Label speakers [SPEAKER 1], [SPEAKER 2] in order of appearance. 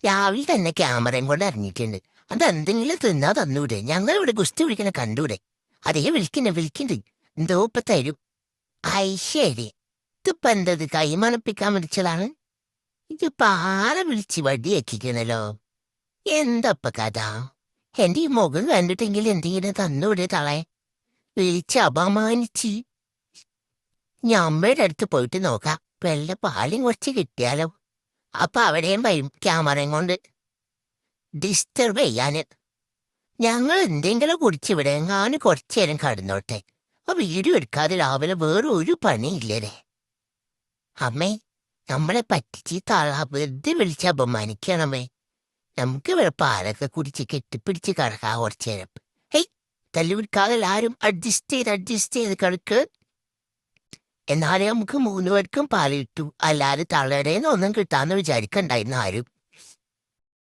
[SPEAKER 1] രാവിലെ തന്നെ ക്യാമറയും കൊണ്ട് ഇറങ്ങിയിട്ടുണ്ട്. അതെന്തെങ്കിലും തിന്നാ തന്നൂടെ? ഞങ്ങളിവിടെ ഗുസ്തി വിളിക്കണ കണ്ടൂടെ? അതേ വിളിക്കണ്ട്. എന്തോ ഇപ്പൊ തരും. ശരി. ഇതിപ്പോ എന്തത് കൈമണപ്പിക്കാൻ വിളിച്ചതാണ്? ഇതിപ്പോ ആരെ വിളിച്ച് വടിയാക്കിക്കണല്ലോ. എന്തപ്പ കഥ? എന്റെ ഈ മുഖം കണ്ടിട്ടെങ്കിൽ എന്തെങ്കിലും തന്നൂടെ തളെ? വിളിച്ച് അപമാനിച്ച്. ഞാൻ അമ്മയുടെ അടുത്ത് പോയിട്ട് നോക്കാം. വല്ല പാലും കുറച്ച് കിട്ടിയാലോ? അപ്പൊ അവിടെയും വരും ക്യാമറയും കൊണ്ട് ഡിസ്റ്റർബ് ചെയ്യാന്. ഞങ്ങൾ എന്തെങ്കിലും കുടിച്ചിവിടെ എങ്ങാനും കുറച്ചു നേരം കടന്നോട്ടെ. ആ വീഡിയോ എടുക്കാതെ രാവിലെ വേറെ ഒരു പണിയില്ലേ? അമ്മേ, നമ്മളെ പറ്റിച്ച് വെറുതെ വിളിച്ച് അപമാനിക്കണമേ. നമുക്ക് ഇവിടെ പാലൊക്കെ കുടിച്ച് കെട്ടിപ്പിടിച്ച് കിടക്കാം കുറച്ചു നേരം. ഹേയ്, തല്ലുപിടിക്കാതെ എല്ലാവരും അഡ്ജസ്റ്റ് ചെയ്ത് കിടക്ക്. എന്നാലേ നമുക്ക് 3 പേർക്കും പാല് കിട്ടൂ. അല്ലാതെ തളരേന്ന് ഒന്നും കിട്ടാന്ന് വിചാരിക്കണ്ടായിരുന്നു ആരും.